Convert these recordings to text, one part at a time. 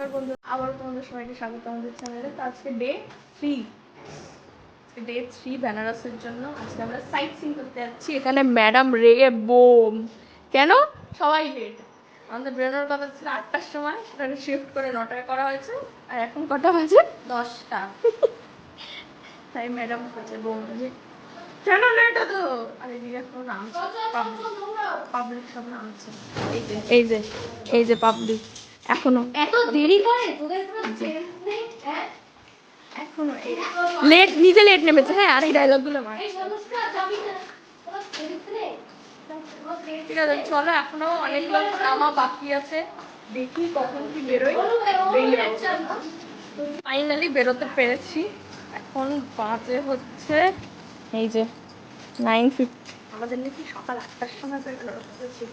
নমস্কার বন্ধু, আবার তোমাদের সবাইকে স্বাগত আমাদের চ্যানেলে। তো আজকে ডে 3 বেনারসের জন্য আজকে আমরা সাইট সিন করতে যাচ্ছি। এখানে ম্যাডাম রেগে বোম। কেন সবাই লেট? আমাদের বেরোনোর কথা ছিল 8টার সময়, সেটাকে শিফট করে 9টায় করা হয়েছে। আর এখন কটা বাজে? 10টা। তাই ম্যাডাম বলছে বোম যে কেন লেট হতো? আর এদিকে এখন নামছে পাবলিক, সব নামছে। এই যে পাবলিক এখনো এত দেরি করে এখনো লেট, নিজে লেট নেমেছে। হ্যাঁ, আর এই ডায়লগগুলো মার। ঠিক আছে, চলো, এখনো অনেক লোক নামা বাকি আছে। দেখি কখন কি বেরোই। ফাইনালি বেরোতে পেরেছি। এখন বাজে হচ্ছে এই যে 9:50। আমাদের নাকি সকাল 8টার সময় বেরোচ্ছি।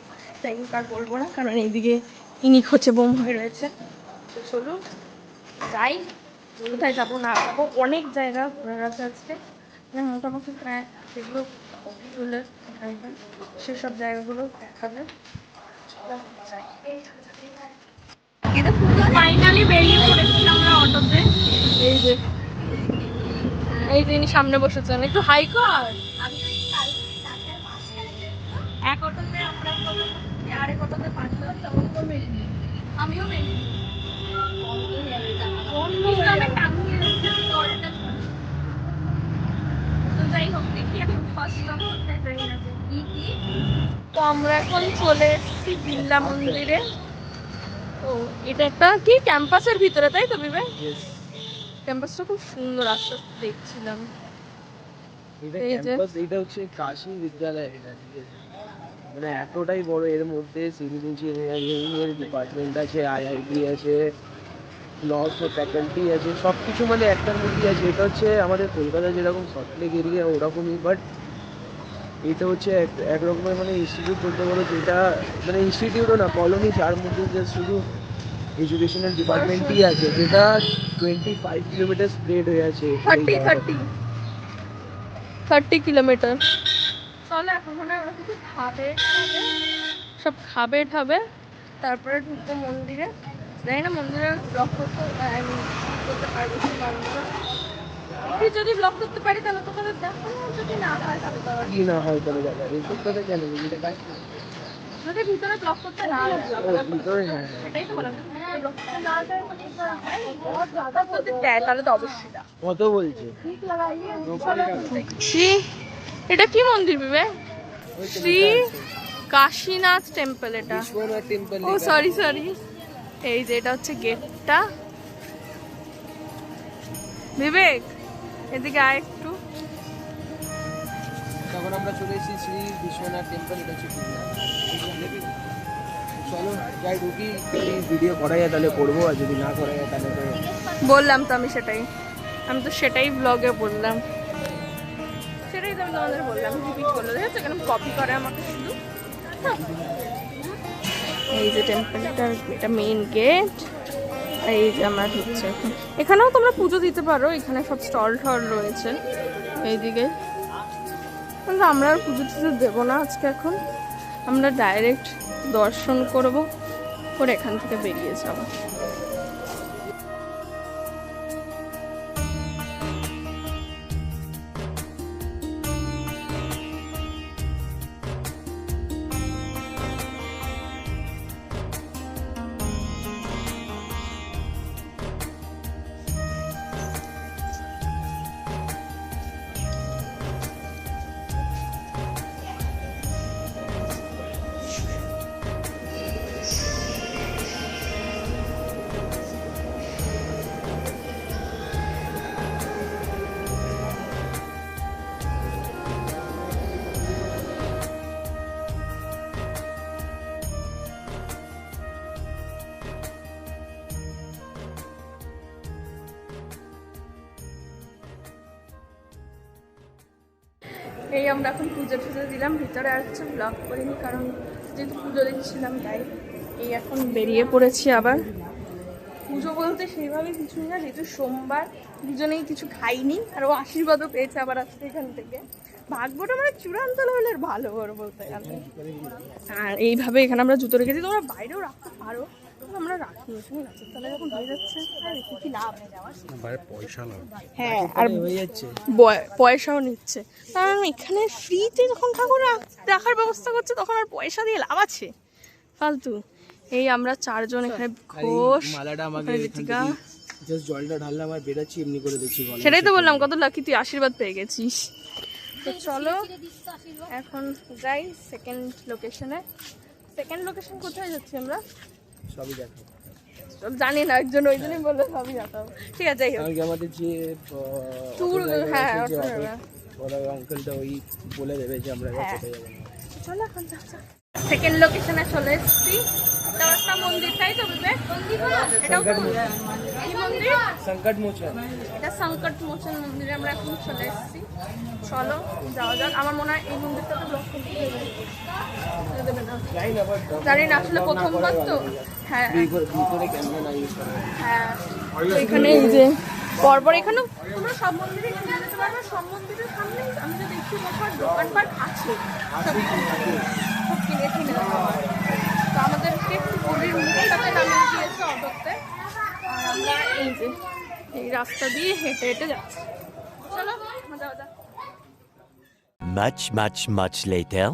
তাই আর বলবো না, কারণ এইদিকে ইনি খোঁচে বোম হয়ে রয়েছে। তো চলুন যাই। কোথায় যাবো না যাবো, অনেক জায়গা ঘোরার আছে আজকে। মোটামুটি প্রায় যেগুলো তুলে সেসব জায়গাগুলো দেখাবে। ফাইনালি বেরিয়ে পড়েছি আমরা অটোতে। এই যে ইনি সামনে বসেছেন, একটু হাই কর। এক অটোতে আমরা আরেক অটোতে পাঁচজন, আমিও মেনি। তো আমরা এখন চলে এসেছি বিড়লা মন্দিরে। তো এটা একটা কি ক্যাম্পাসের ভিতরে, তাই তো বিবে? ক্যাম্পাসটা খুব সুন্দর, আস্তে আস্তে দেখছিলাম। এটা হচ্ছে কাশী বিদ্যালয়। এটা ঠিক আছে, মানে এতটাই বড়। এর মধ্যে সিভিল ইঞ্জিনিয়ারিং এর ডিপার্টমেন্ট আছে, আইআইটি আছে, ল ফ্যাকাল্টি আছে, সব কিছু মানে একটার মধ্যেই আছে। এটা হচ্ছে আমাদের কলকাতা যেরকম সল্টলেক এরিয়া ওরকমই, বাট এটা হচ্ছে এক রকমের মানে ইনস্টিটিউট বলতে পারো, যেটা মানে ইনস্টিটিউটও না, কলোনি, যার মধ্যে জাস্ট শুধু এডুকেশনাল ডিপার্টমেন্টই আছে, যেটা 25 কিলোমিটার স্প্রেড হয়ে আছে। 30 কিলোমিটার। চলো এখন মনে হয় ওরা কিছু খাবে, সব খাবে ঠাবে, তারপরে ঢুকবো মন্দিরে। জানি না মন্দিরে ব্লগ করতে পারবো কি পারবো না। যদি ব্লগ করতে পারি তাহলে তোমাদের দেখো, যদি না হয় তাহলে কি না হয় তাহলে যাবে এইসব কথা কেন যদি ভিতরে ব্লগ করতে না ভিতরে। হ্যাঁ, সেটাই তো বললাম, তাহলে তো অবশ্যই না। কত বলছে? এটা কি মন্দির বিবে? শ্রী কাশীনাথ টেম্পল। এটা ও সরি। এই যে এটা হচ্ছে গেটটা। বিবেক এদিকে আয় একটু। তখন আমরা চলে এসেছি শ্রী বিশ্বনাথ টেম্পল। এটা হচ্ছে চলো যাই, ঢুকি। যদি ভিডিও করা যায় তাহলে করবো, আর যদি না করা যায় তাহলে তো বললাম তো আমি সেটাই ব্লগে বললাম। সেটাই তো আমি তোমাদের বললাম, রিপিট করলো। দেখেছো কেন কপি করে আমাকে শুধু। এই যে টেম্পলটা, এটা মেইন গেট। এই যে আমরা ঢুকছি এখন। এখানেও তোমরা পুজো দিতে পারো, এখানে সব স্টল টল রয়েছে এইদিকে। কিন্তু আমরা আর পুজো টুজো দেবো না আজকে। এখন আমরা ডাইরেক্ট দর্শন করব, করে এখান থেকে বেরিয়ে যাবো। এই আমরা এখন পুজো টুজো দিলাম, ভিতরে আর কিছু ব্লগ করিনি, কারণ যেহেতু পুজো দিচ্ছিলাম তাই। এই এখন বেরিয়ে পড়েছি আবার। পুজো বলতে সেইভাবে কিছুই না, যেহেতু সোমবার, দুজনেই কিছু খাইনি, আর ও আশীর্বাদও পেয়েছে আবার আসতে এখান থেকে। ভাগ্যটা মানে চূড়ান্ত লেভেলের ভালো বলতে গেলে। আর এইভাবে এখানে আমরা জুতো রেখেছি, তোমরা বাইরেও রাখতে পারো, আমরা রাখি ওখানে গাছের তলায় যখন হয়ে যাচ্ছে আর রেখে কি লাভ? বাইরে পয়সা লাগে। হ্যাঁ, আর হয়ে যাচ্ছে। পয়সাও নিচ্ছে, কারণ এখানে ফ্রিতে যখন ঠাকুর রাখার ব্যবস্থা করছে তখন আর পয়সা দিয়ে লাভ আছে? ফালতু। এই আমরা চারজন এখানে, ঘোষ, মালাটা আমাকে ওখানে ঋতিকা। জাস্ট জলটা ঢাললাম আর বেরোচ্ছি এমনি করে দেখছি গলা। সেটাই তো বললাম, কত লাকি তুই, আশীর্বাদ পেয়ে গেছিস। তো চলো এখন যাই সেকেন্ড লোকেশনে। সেকেন্ড লোকেশন কোথায় যাচ্ছি আমরা সবই দেখো। জানি না, একজন ওই জন্যই বললো সবই দেখাবো। ঠিক আছে, যাই হোক। কারণ কি আমাদের যে ট্যুর, হ্যাঁ, ওরা আঙ্কেলটা ওই বলে দেবে যে আমরা হ্যাঁ। কোথায় যাবো। চলো এখন সেকেন্ড লোকেশনে চলে এসেছি। এটা একটা মন্দির, তাই তো বিবেক? এটাও কি মন্দির? সংকট মোচন। এটা সংকট মোচন মন্দিরে আমরা এখন চলে এসেছি। চলো যাওয়া যাক। আমার মনে হয় এই মন্দিরটাতে ব্লগ করতে দেবে না, জানি না, আসলে প্রথমবার তো। হ্যাঁ হ্যাঁ, তো এখানে এই যে পরপর এখানে তোমরা সব মন্দিরে কিনে যেতে পারবে। সব মন্দিরের সামনে আমি যদি একটু বসার দোকানপাট আছে, সব কিনে কিনে দেওয়া হয়। তো আমাদেরকে একটু গলির মুখটাতে নামিয়ে দিয়েছে অটোতে, আর আমরা এই যে এই রাস্তা দিয়ে হেঁটে হেঁটে যাচ্ছি। চলো মজা মজা। Much later.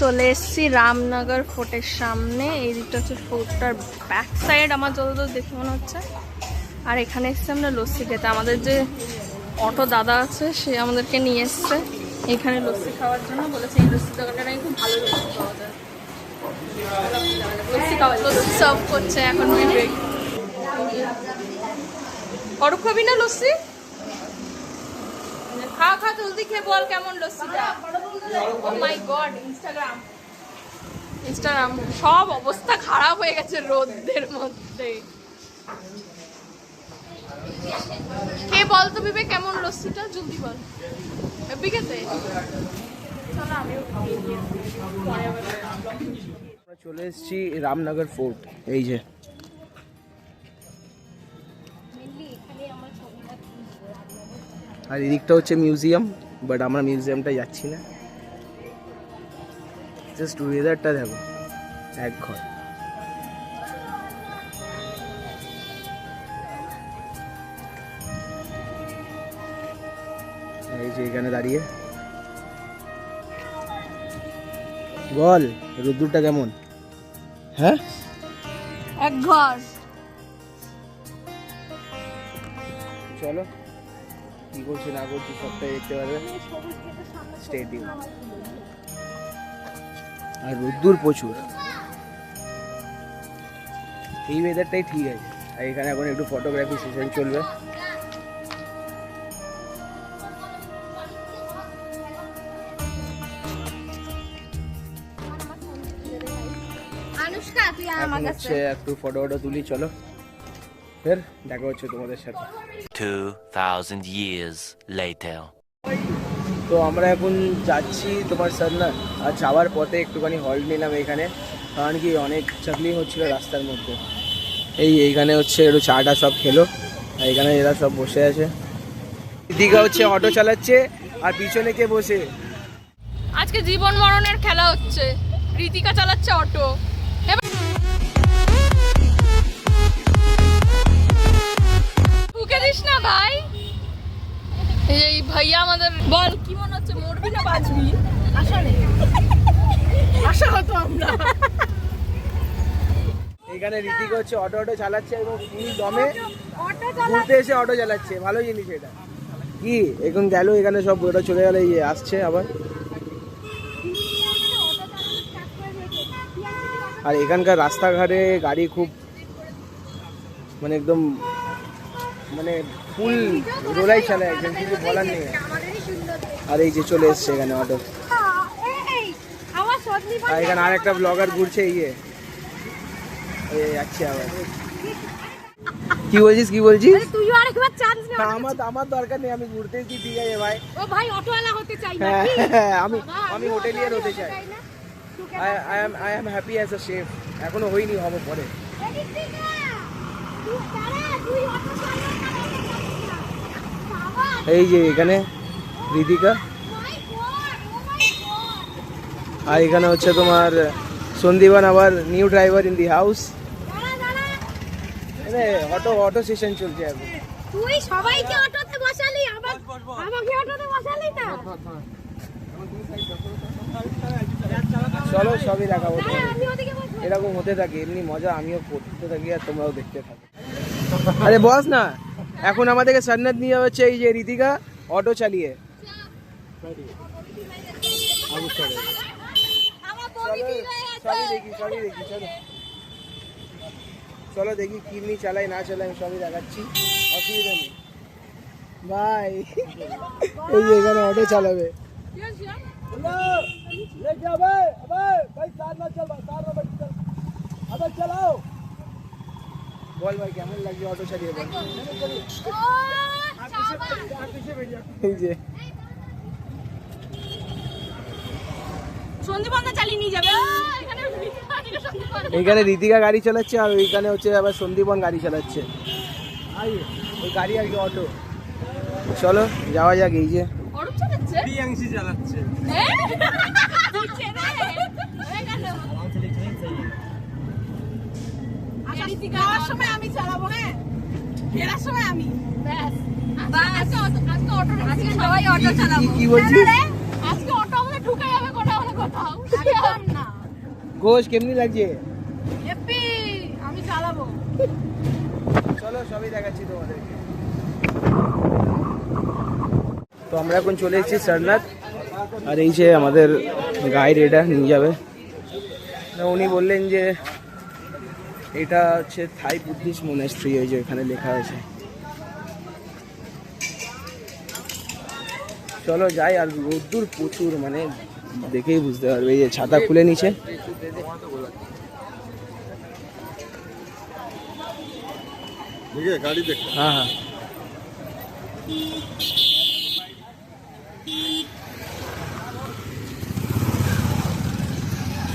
চলে এসেছি রামনগর ফোর্টের সামনে। এই দিকটা হচ্ছে ফোর্টটার ব্যাক সাইড আমার যতদূর দেখে মনে হচ্ছে। আর এখানে এসছি আমরা লস্যি খেতে। আমাদের যে অটো দাদা আছে সে আমাদেরকে নিয়ে এসছে এখানে লস্যি খাওয়ার জন্য। বলেছে এই লস্যি দোকানটা নাকি খুব ভালো লস্যি পাওয়া যায়। লস্যি খাওয়া, লস্যি সার্ভ করছে এখন বিবেক। অরূপ খাবি না লস্যি? খা খা, জলদি খেয়ে বল কেমন লস্যিটা। ও মাই গড, ইনস্টাগ্রাম সব অবস্থা খারাপ হয়ে গেছে রোদের মধ্যে। কে বল তো বিবেক কেমন লস্যিটা, জলদি বল। হেব্বি খেতে। আমরা চলে এসেছি রামনগর ফোর্ট। এই যে আর এদিকটা হচ্ছে মিউজিয়াম, বাট আমরা মিউজিয়ামটা যাচ্ছি না। জাস্ট ওয়েদারটা দেখো, এক ঘর। এই যে এখানে দাঁড়িয়ে বল রোদ্দুরটা কেমন? হ্যাঁ, এক ঘর। চলো কি করছি না করছি সবটাই দেখতে পারবে। স্টেডিয়াম আর রোদ্দুর প্রচুর। এই ওয়েদারটাই ঠিক আছে। আর এখানে এখন একটু ফটোগ্রাফি সেশন চলবে। আনুষ্কা তুই এখন হচ্ছে একটু ফটো তুলি। চলো ফের দেখা হচ্ছে তোমাদের সাথে 2000 years later. তো আমরা এখন যাচ্ছি তোমার সারনাথ। আর যাওয়ার পথে একটুখানি হল্ট নিলাম এখানে, কারণ কি অনেক চাকলি হচ্ছিল রাস্তার মধ্যে। এইখানে হচ্ছে একটু চাটা সব খেলো, আর এখানে এরা সব বসে আছে। দিঘা হচ্ছে অটো চালাচ্ছে, আর পিছনে কে বসে? আজকে জীবন মরণের খেলা হচ্ছে। ঋতিকা চালাচ্ছে অটো। ঢুকে দিস না ভাই। এই ভাইয়া আমাদের, বল কি মনে হচ্ছে, মরবি না বাঁচবি? আশা নেই, আশা হতো আমরা। এখানে ঋতিকা হচ্ছে অটো চালাচ্ছে এবং ফুল দমে ঘুরতে এসে অটো চালাচ্ছে। ভালো জিনিস এটা। কি এখন গেল, এখানে সব ওটা চলে গেল, এই আসছে আবার। আর এখানকার রাস্তাঘাটে গাড়ি খুব মানে একদম মানে ফুল রোলাই চালায় একদম, কিছু বলার নেই। আর এই যে চলে এসছে এখানে অটো। আর এখানে আর একটা ব্লগার ঘুরছে, যাচ্ছে আবার। কি বলছিস কি বলছিস? আরে তুইও আরেকবার চান্স নে। আমার দরকার নেই, আমি ঘুরতেছি ঠিক আছে ভাই। ও ভাই অটোওয়ালা হতে চাই না। আমি হোটেলিয়ার হতে চাই। I am happy as a chef. এখনো হইনি, হবে পরে। এই যে এখানে রিতিকা, আর এখানে হচ্ছে তোমার সন্দীপন, আবার new driver in the house. Auto session চলছে এখন। তুই সবাইকে অটোতে বসালি, আমাকে অটোতে বসালি না। চলো সবই দেখাবো। আমি ওদিকে বসবো। এরকম হতে থাকে, এমনি মজা আমিও করতে থাকি আর তোমরাও দেখতে থাকো। আরে বস না, এখন আমাদেরকে সান্নাত নিয়ে যাচ্ছে এই যে রিতিকা অটো চালিয়ে। আমার বমি ফিল হয়ে গেছে। সবই দেখি চলো। চলো দেখি কিমনি চালাই না চালাই, আমি সবই দেখাচ্ছি, অসুবিধা নেই। ভাই এই যে এখানে অটো চালাবে। বল ভাই কেমন লাগছে অটো চালিয়ে বল। এই যে সন্দীপনদা চালিয়ে নিয়ে যাবে। এইখানে রিতিকা গাড়ি চালাচ্ছে, আর ওইখানে হচ্ছে আবার সন্দীপন গাড়ি চালাচ্ছে। ওই গাড়ি আর কি অটো। চলো যাওয়া যাক। এই যে অরূপ চালাচ্ছে, প্রিয়াংশী চালাচ্ছে। যাওয়ার সময় আমি চালাবো, হ্যাঁ ফেরার সময় আমি। ব্যাস আজকে সবাই অটো চালাবো। কি বলছিস? আজকে অটো আমাদের ঢুকে যাবে কোথাও না কোথাও। না ঘোষ কেমনি লাগছে? হ্যাপি, আমি চালাবো। চলো সবই দেখাচ্ছি তোমাদেরকে। তো আমরা এখন চলে এসেছি সারনাথ, আর এই যে আমাদের গাইড এটা নিয়ে যাবে। উনি বললেন যে এটা হচ্ছে থাই বুদ্ধিস্ট মোনাস্ট্রি, ওই যে এখানে লেখা আছে। চলো যাই। আর রোদ্দুর প্রচুর, মানে দেখেই বুঝতে পারবে। এই যে ছাতা খুলে নিচে। गाड़ी देख। হ্যাঁ হ্যাঁ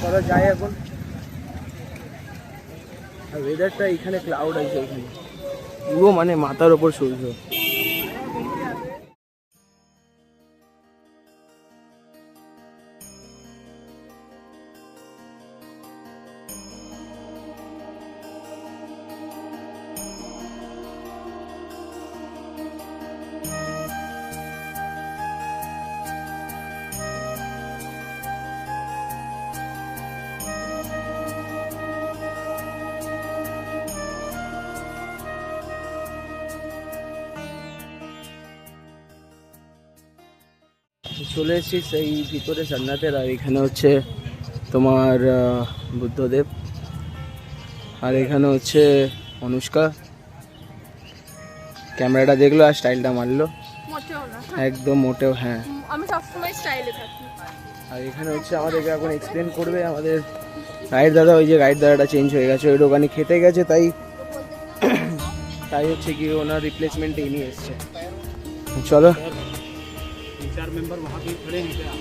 চলো যাই এখন। আর ওয়েদারটা এখানে ক্লাউড আছে, এখানে পুরো মানে মাথার ওপর সূর্য। চলে এসেছি সেই ভিতরে সান্নাতের। আর এখানে হচ্ছে তোমার বুদ্ধদেব, আর এখানে হচ্ছে অনুষ্কা। ক্যামেরাটা দেখলো আর স্টাইলটা মারলো মোটেও না, একদম, মোটেও। হ্যাঁ, আমি সবসময় স্টাইলে থাকি। আর এখানে হচ্ছে আমাদেরকে এখন এক্সপ্লেন করবে আমাদের গাইড দাদা। ওই যে গাইড দাদাটা চেঞ্জ হয়ে গেছে, ওই দোকানে খেতে গেছে, তাই হচ্ছে কি ওনার রিপ্লেসমেন্টে নিয়ে এসছে। চলো। 4 मेंबर वहाँ पे खड़े हैं क्या?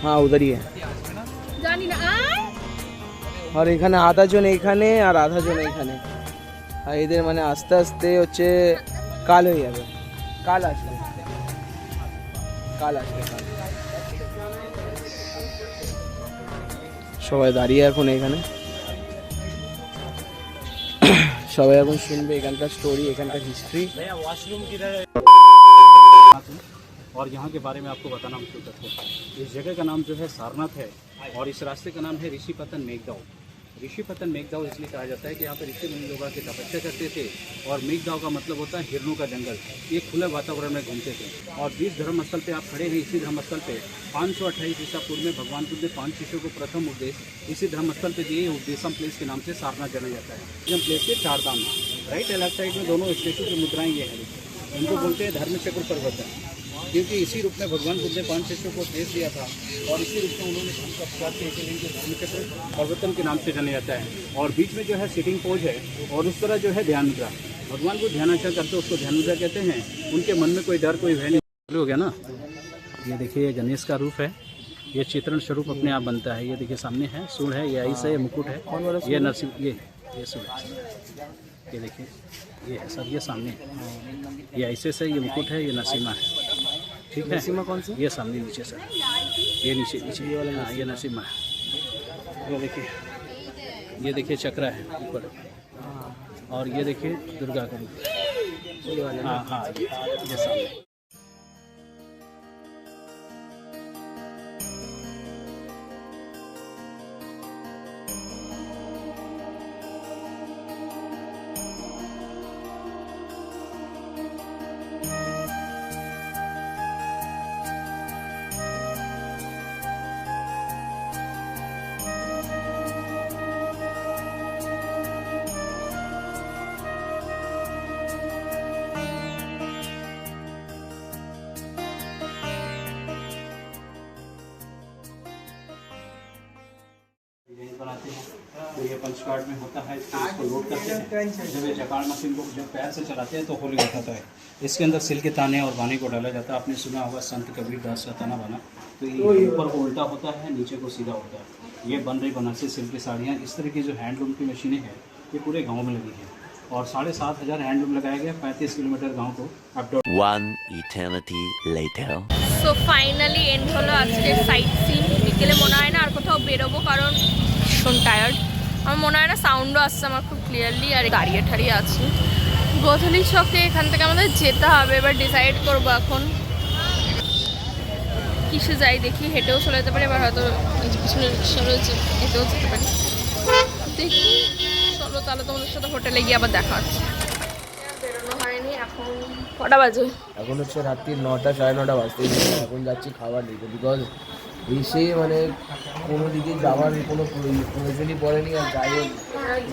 हाँ उधर ही है। জানি না আর এখানে আধা জন এইখানে আর আধা জন এইখানে। আর এদের মানে আস্তে আস্তে হচ্ছে কাল হয়ে যাবে। কাল আসবে। সবাই দাঁড়িয়ে এখন এখানে, সবাই এখন শুনবে এখানকার স্টোরি, এখানকার হিস্ট্রি। भैया वॉशरूम किधर है? और यहाँ के बारे में आपको बताना हम शुरू करते हैं। इस जगह का नाम जो है सारनाथ है, और इस रास्ते का नाम है ऋषिपतन मेघदाव। ऋषिपतन मेघदाव इसलिए कहा जाता है कि यहाँ पर ऋषि मुनि लोग आके तपस्या करते थे, और मेघदाव का मतलब होता है हिरणों का जंगल। ये खुले वातावरण में घूमते थे। और जिस धर्मस्थल पे आप खड़े हैं, इसी धर्मस्थल पे 528 ईसा पूर्व में भगवान बुद्ध ने 5 शिष्यों को प्रथम उपदेश इसी धर्मस्थल पे दिए। उपदेशम प्लेस के नाम से सारनाथ जाना जाता है। यह प्लेस के 4 धाम राइट लेफ्ट साइड में दोनों स्टेचू की मुद्राएं ये है, इनको बोलते हैं धर्म चक्र पर्वत। क्योंकि इसी रूप में भगवान बुद्ध ने 5 शिष्यों को उपदेश दिया था और इसी रूप में उन्होंने धर्म का प्रचार किया, इसीलिए इनको धर्म क्षेत्र प्रवर्तन के नाम से जाना जाता है। और बीच में जो है सिटिंग पोज है और उस तरह जो है ध्यान मुद्रा, भगवान को ध्यानाचरण करते उसको ध्यान मुद्रा कहते हैं। उनके मन में कोई डर कोई भय नहीं हो गया ना। ये देखिए ये गणेश का रूप है, ये चित्रण स्वरूप अपने आप बनता है। ये देखिए सामने है सूंड है, ये आइस है, ये मुकुट है, ये नरसिंह, ये सूंड है। ये देखिए ये है सब, ये सामने है, ये ऐसे से, ये मुकुट है, ये नरसिम्हा है। ठीक है, नरसिम्हा कौन सा? ये सामने नीचे सर, ये नीचे नीचे ये वाला, हाँ ये नरसिम्हा है। ये देखिए चक्र है ऊपर, और ये देखिए दुर्गा का रूप, हाँ हाँ ये सामने। बनाते हैं तो ये पंच कार्ड में होता है, इसको लोड करते हैं। जब ये जकाड़ मशीन को जब पैर से चलाते हैं तो होली उठाता है। इसके अंदर सिल के ताने और बाने को डाला जाता है। आपने सुना होगा संत कबीर दास का ताना बाना, तो ये ऊपर को उल्टा होता है, नीचे को सीधा होता है। ये बन रही बनारसी सिल्क की साड़ियाँ, इस तरह की जो हैंडलूम की मशीनें हैं ये पूरे गाँव में लगी हैं और 7,500 हैंडलूम लगाया गया 35 किलोमीटर गाँव को up down. 1 eternity later. So finally end হলো আজকের সাইট সিন। বিকেলে মনে হয় না আর কোথাও বেরোবো, কারণ ভীষণ টায়ার্ড। আমার মনে হয় না সাউন্ডও আসছে আমার খুব ক্লিয়ারলি, আর দাঁড়িয়ে ঠাড়িয়ে আছি। গোধূলি ছকে এখান থেকে আমাদের যেতে হবে, এবার ডিসাইড করবো এখন কিসে যাই। দেখি হেঁটেও চলে যেতে পারি, এবার হয়তো পিছনে রিক্সা রয়েছে, হেঁটেও যেতে পারি। দেখি চলো তাহলে তোমাদের সাথে হোটেলে গিয়ে আবার দেখা হচ্ছে। বেরোনো হয়নি, এখন কটা বাজে? এখন হচ্ছে রাত্রি 9টা 9:30 বাজতে, এখন যাচ্ছি খাবার নিতে। বিকজ এসে মানে কোনো দিকে যাওয়ার কোনো প্রয়োজনই পড়েনি। আর যাই হোক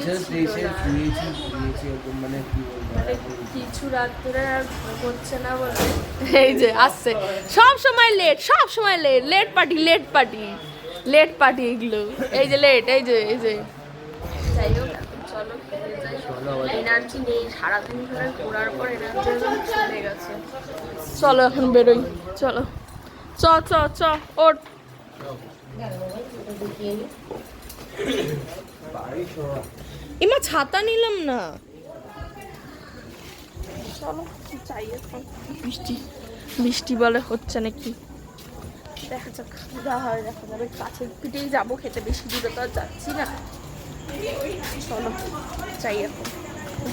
জাস্ট এসে শুয়েছি এরকম, মানে কী বলবো, কিছু রাত্রে আর হচ্ছে না বলে এই যে আসছে সব সময় লেট, সব সময় late, late party late party late party এগুলো। এই যে লেট, এই যে যাই হোক এখন চলো এনার্জি নেই, সারাদিন ধরে ঘোরার পর এনার্জি চলে গেছে। চলো এখন বেরোই, চলো চ চ চ ওঠ। এমা ছাতা নিলাম না, চলো যাই এখন। বৃষ্টি বলে হচ্ছে নাকি, দেখা যাক যা হয় দেখা যাবে। কাছের পিঠেই যাবো খেতে, বেশি দূরে তো আর যাচ্ছি না। চলো যাই এখন,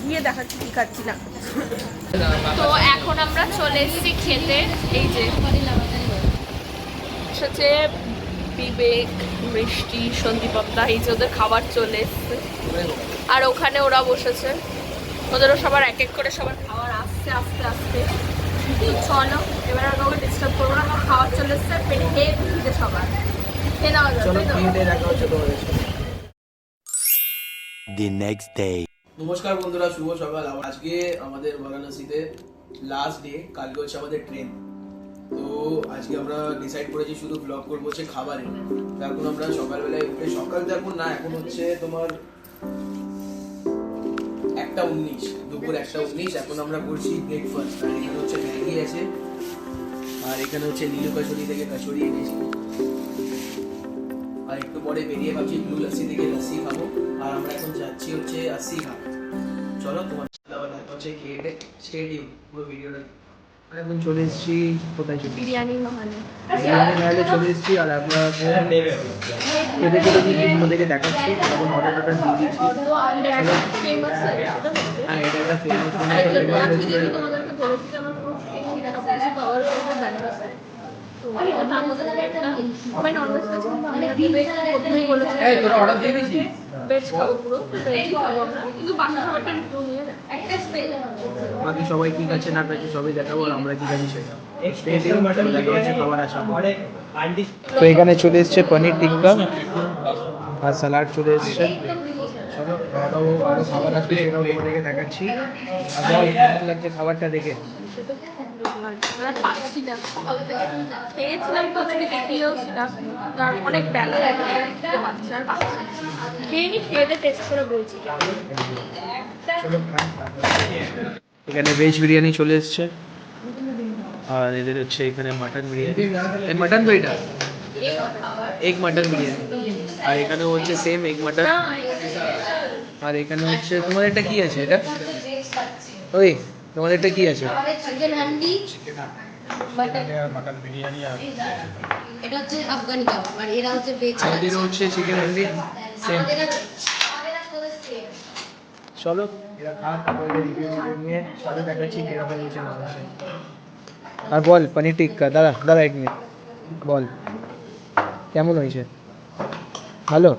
গিয়ে দেখাচ্ছি কি খাচ্ছি না। তো এখন আমরা চলে এসেছি খেতে। এই যে সাথে বিবেক, বৃষ্টি, সন্দীপদা, এই যে ওদের খাবার চলে এসছে। আর ওখানে ওরা বসেছে, ওদেরও সবার এক এক করে সবার খাবার আসছে আস্তে আস্তে। চলো এবার আর কাউকে ডিস্টার্ব করবো না, আমার খাবার চলে এসছে, পেটে খেয়ে দিতে সবার খেয়ে নেওয়া যাবে। The next day. নমস্কার বন্ধুরা, শুভ সকাল। আজকে আমাদের বারাণসীতে লাস্ট ডে, কালকে হচ্ছে আমাদের ট্রেন। তো আজকে আমরা ডিসাইড করেছি শুধু ব্লগ করবো হচ্ছে খাবারে। তো এখন আমরা সকালবেলায় উঠে, সকাল তো এখন না, এখন হচ্ছে তোমার 1:19, দুপুর 1:19। এখন আমরা করছি ব্রেকফাস্ট। আর এখানে হচ্ছে ম্যাগি আছে, আর এখানে হচ্ছে নীলু কাচুরি থেকে কাচুরি এনেছি। আর একটু পরে বেরিয়ে ভাবছি ব্লু লস্যি থেকে লস্যি খাবো। আর আমরা এখন যাচ্ছি হচ্ছে আসি খাবো। চলো তোমার হচ্ছে খেয়ে স্টেডিয়াম পুরো ভিডিওটা। এখন চলে এসেছি কোথায়, বিরিয়ানি মহানে চলে এসেছি। আর আমরা খেতে খেতে তোমাদেরকে দেখাচ্ছি। এখন অর্ডার দিয়ে দিচ্ছি। হ্যাঁ, এটা একটা ফেমাস বাকি সবাই কি খাচ্ছে না খাচ্ছে সবই দেখাবো, আর আমরা কি খাচ্ছি সেটা খাবার আসা। তো এখানে চলে এসছে পনির টিক্কা আর স্যালাড চলে এসছে। চলো আরো খাবার আসবে, সেটাও তোমাদেরকে দেখাচ্ছি। আর কেমন লাগছে খাবারটা দেখে? আর পাচ্ছি না সকাল থেকে খেয়েছিলাম তো আজকে দেখিয়েও ছিলাম আর অনেক বেলা পাচ্ছি আর পাচ্ছি না। খেয়ে নি, খেয়ে টেস্ট করে বলছি। এখানে ভেজ বিরিয়ানি চলে এসছে, আর এদের হচ্ছে এখানে মাটন বিরিয়ানি, মাটন তো এটা এগ মাটন বিরিয়ানি, আর এখানে হচ্ছে সেম এগ মাটন, আর এখানে হচ্ছে তোমাদের এটা কি আছে, এটা ওই তোমাদের এটা কি আছে? চিকেন হান্ডি, মাটন বিরিয়ানি, আর এটা হচ্ছে আফগানি কাবাব, আর এরা হচ্ছে ভেজ। আমাদের হচ্ছে চিকেন হান্ডি সেম। চলো এরা খাওয়া, তারপরে রিভিউ নিয়ে সাথে দেখাচ্ছি কিরকম হয়েছে না হয়েছে। আর বল পনির টিক্কা, দাঁড়া দাঁড়া এক মিনিট, বল কেমন হয়েছে? ভালো?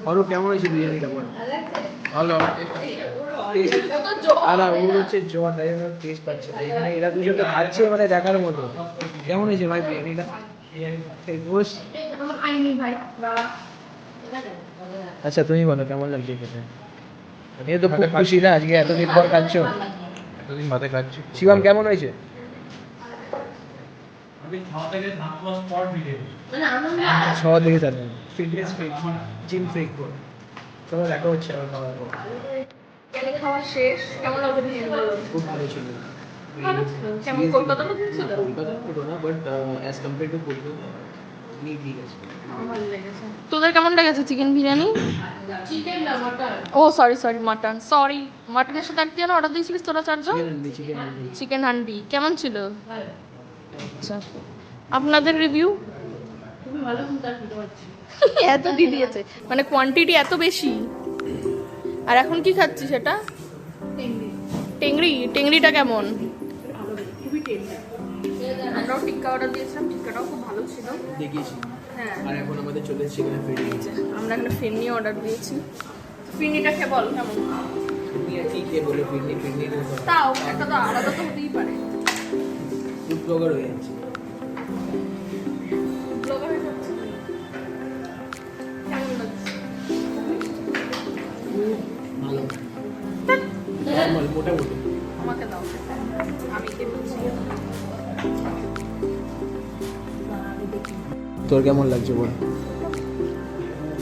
আরো কেমন হয়েছে বিরিয়ানিটা বল? ভালো। আর ওর হচ্ছে জল, তাই জন্য টেস্ট পাচ্ছে না। এখানে এরা দুজনে খাচ্ছে মানে দেখার মতো। কেমন হয়েছে ভাই বিরিয়ানিটা? আচ্ছা তুমি বলো কেমন লাগছে খেতে? এ তো খুব খুশি না আজকে, এতদিন পর খাচ্ছ। এতদিন বাদে খাচ্ছি। শিবম কেমন হয়েছে? খাওয়া দেখে থাকবেন, ফিটনেস ফ্রিক, জিম ফ্রিক, চলো দেখা হচ্ছে আবার খাওয়ার পর। খাওয়া শেষ, কেমন লাগছে বিরিয়ানি? খুব ভালো ছিল। ভালো ছিল। কেমন কলকাতার মতো ছিল? কলকাতা পুরো না, but as compare to Kolkata ঠিক আছে। ভালো লেগেছে। তোদের কেমন লেগেছে চিকেন বিরিয়ানি? চিকেন না মাটন। ও সরি মাটন, সরি। মাটনের সাথে আর কি যেন অর্ডার দিয়েছিলিস তোরা চারজন? চিকেন হান্ডি কেমন ছিল? আচ্ছা, আপনাদের রিভিউ? ভালো, এত দিয়ে দিয়েছে মানে কোয়ান্টিটি এত বেশি। আর এখন কি খাচ্ছি সেটা? টেংরি। টেংরিটা কেমন? আমরাও টিক্কা অর্ডার দিয়েছিলাম, টিক্কাটাও খুব ভালো ছিল, দেখিয়েছি। হ্যাঁ। আর এখন আমাদের চলে এসেছে এখানে ফিরনি। আমরা একটা ফিরনি অর্ডার দিয়েছি। ফিরনিটা খেয়ে বল কেমন? ফিরনি আর কি খেয়ে বলে ফিরনি, ফিরনি তাও একটা তো আলাদা তো হতেই পারে। ফুড ব্লগার হয়ে যাচ্ছে। ব্লগার হয়ে যাচ্ছে। কেমন লাগছে? ভালো, নরমাল, মোটামুটি। আমাকে দাও, আমি খেয়ে বলছি। তোর কেমন লাগছে বল?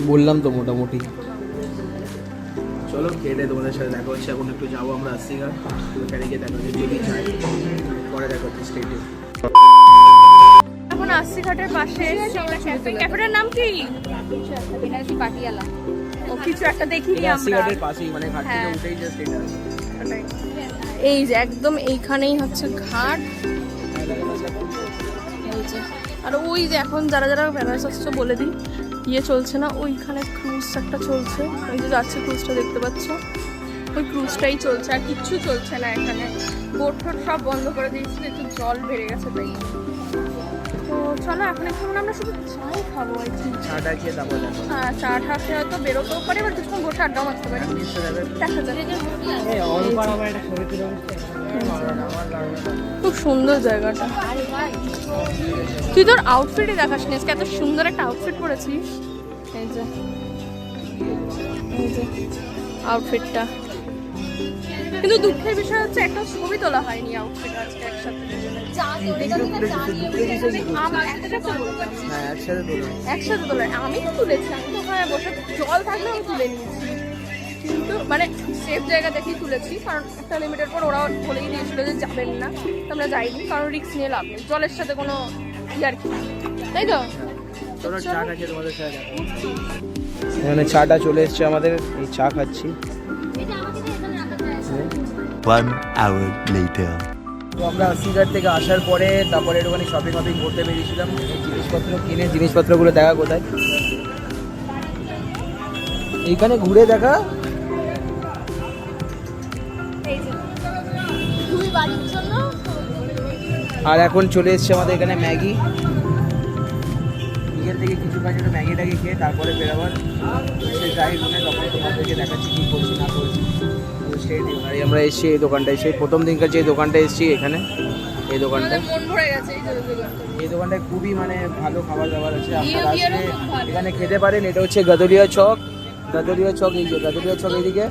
বললাম তো মোটামুটি। চলো খেয়ে তোমাদের সাথে দেখা হচ্ছে। এখন একটু যাবো আমরা আশিঘাট, ওখানে গিয়ে দেখা হচ্ছে যদি যাই, পরে দেখা হচ্ছে স্টেডিয়াম। এখন আশিঘাটের পাশে ক্যাফেটার নাম কি? পাটিয়ালা। ও কিছু একটা দেখিনি আমরা। আশিঘাটের পাশেই, মানে ঘাট থেকে হ্যাঁ। উঠেই জাস্ট এটা। এই যে একদম এইখানেই হচ্ছে ঘাট। এই যে, আর ওই যে এখন যারা যারা বেনারস আসছে বলে দিই, ইয়ে চলছে না, ওইখানে ক্রুজ একটা চলছে, ওই যে যাচ্ছে ক্রুজটা দেখতে পাচ্ছ, ওই ক্রুজটাই চলছে, আর কিচ্ছু চলছে না এখানে। বোট টোট সব বন্ধ করে দিয়েছিল, একটু জল বেড়ে গেছে তাই। তো চলো এখন একটু আমরা শুধু চাই খাবো আর কি। চাটা খেয়ে তারপর দেখো। হ্যাঁ, চা টা খেয়ে হয়তো বেরোতেও পারি, এবার কিছুক্ষণ বসে আড্ডাও মারতে পারি, দেখা যাবে। খুব সুন্দর জায়গাটা। তুই তোর আউটফিটই দেখাস নি, আজকে এত সুন্দর একটা আউটফিট পরেছিস। এই যে আউটফিটটা, কিন্তু দুঃখের বিষয় হচ্ছে একটা ছবি তোলা হয়নি আউটফিট আজকে একসাথে। হ্যাঁ, একসাথে তোলা, আমি তো তুলেছি, আমি তো ওখানে বসে জল থাকলে আমি তুলে নিয়েছি, কিন্তু মানে সেফ জায়গা দেখেই তুলেছি, কারণ একটা লিমিটের পর ওরা বলেই দিয়েছিল যে যাবেন না, তো আমরা যাইনি, কারণ রিস্ক নিয়ে লাভ নেই, জলের সাথে কোনো ইয়ার কি, তাই তো। চলো চা খাচ্ছি তোমাদের সাথে। এখানে চাটা চলে এসছে আমাদের, এই চা খাচ্ছি। 1 hour later. তো আমরা আশিঘাট থেকে আসার পরে তারপরে একটুখানি শপিং করতে বেরিয়েছিলাম, এই জিনিসপত্র কিনে, জিনিসপত্রগুলো দেখা কোথায়, এইখানে ঘুরে দেখা। আর এখন চলে এসছে আমাদের এখানে ম্যাগি, বিকেল থেকে কিছু কাজ ম্যাগিটাকে খেয়ে তারপরে বেরোবার সে যাই মনে, তখন তোমাদেরকে দেখাচ্ছি কী করছি না করছি। আর আমরা এসেছি এই দোকানটায়, সেই প্রথম দিনকার যে দোকানটা এসেছি এখানে, এই দোকানটা, মন ভরে গেছে এই দোকানটা। এই দোকানটায় খুবই মানে ভালো খাবার দাবার আছে, আপনারা আসলে এখানে খেতে পারেন। এটা হচ্ছে গাদুলিয়া চক, এই যে গাদুলিয়া চক এইদিকে,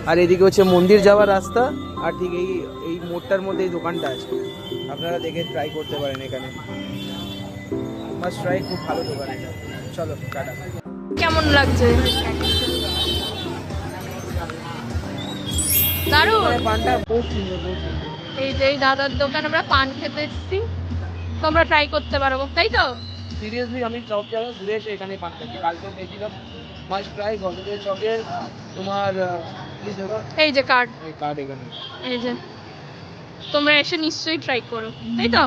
আর এদিকে হচ্ছে মন্দির যাওয়ার রাস্তা, আর ঠিক এই মোড়টার মধ্যে এই দোকানটা আছে, আপনারা দেখে ট্রাই করতে পারেন এখানে, মাস্ট ট্রাই, খুব ভালো দোকান এটা। চলো টাটা। কেমন লাগছে? দারুণ। পানটা বহুত সুন্দর, বহুত সুন্দর। এই যে এই দাদার দোকান আমরা পান খেতে এসেছি, তোমরা ট্রাই করতে পারো, তাই তো? সিরিয়াসলি আমি সব জায়গায় ঘুরে এসে এখানে পান খাচ্ছি। কালকে গেছিলাম মাস্ট ট্রাই গদরেজ চকের তোমার এই যে কার্ড, এই কার্ড এখানে। এই যে তোমরা এসে নিশ্চয়ই ট্রাই করো, তাই তো?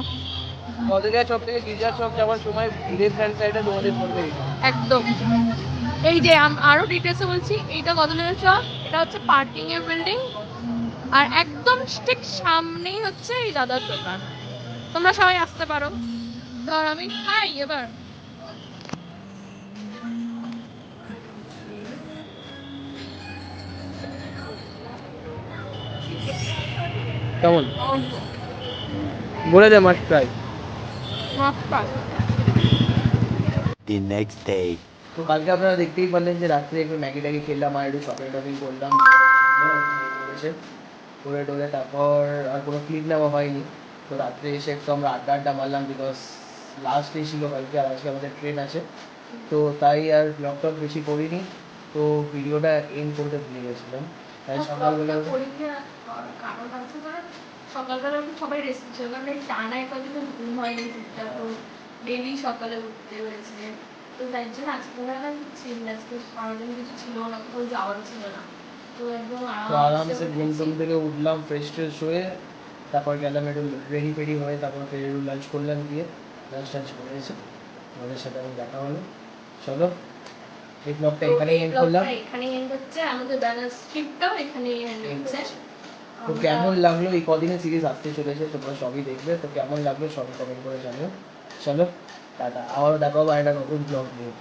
গদরেজ চক থেকে গির্জার চক যাওয়ার সময় লেফট হ্যান্ড সাইডে তোমাদের পড়বে এটা। একদম। এই যে আরো ডিটেলসে বলছি, এইটা গদলের চক, এটা হচ্ছে পার্কিং এর বিল্ডিং, আর একদম ঠিক সামনেই হচ্ছে এই দাদার দোকান। তোমরা সবাই আসতে পারো। ধর আমি খাই এবার। কেমন বলে they must try. The next day. তো কালকে আপনারা দেখতেই পারলেন যে রাত্রে একটু ম্যাগি ট্যাগি খেলাম আর একটু শপিং টপিং করলাম, এসে করে টোরে তারপর আর কোনো ক্লিপ নেওয়া হয়নি। তো রাত্রে এসে একটু আমরা আড্ডা মারলাম, বিকজ লাস্ট ডে ছিল কালকে, আর আজকে আমাদের ট্রেন আছে। তো তাই আর ব্লগটা বেশি করিনি, তো ভিডিওটা এন্ড করতে ভুলে গেছিলাম। তাই সকালবেলা কারণ হচ্ছে ধরো সকালবেলা উঠে সবাই রেস্ট ছিল, কারণ এই টানা কদিন ঘুম হয়নি ঠিকঠাক, তো ডেলি সকালে উঠতে হয়েছে। তো তাই জন্য আজকে ছিল না, আজকে সারাদিন কিছু ছিল না, কোথাও যাওয়ার ছিল না, তো একদম তো আরামসে ঘুম টুম থেকে উঠলাম, ফ্রেশ ট্রেশ হয়ে তারপর গেলাম একটু রেডি ফেডি হয়ে, তারপর ফের একটু লাঞ্চ করলাম, দিয়ে লাঞ্চ টাঞ্চ করে এসে ওদের সাথে আমি দেখা হলো। চলো এই ব্লগটা এখানেই এন্ড করলাম। এখানেই এন্ড হচ্ছে, আমাদের ব্যালেন্স ট্রিপটাও এখানেই এন্ড হচ্ছে। তো কেমন লাগলো এই কদিনের সিরিজ আসতে চলেছে, তোমরা সবই দেখবে, তো কেমন লাগলো সবই কমেন্ট করে জানিও। চলো টাটা, আবারও দেখা হবে একটা নতুন ব্লগ নিয়ে।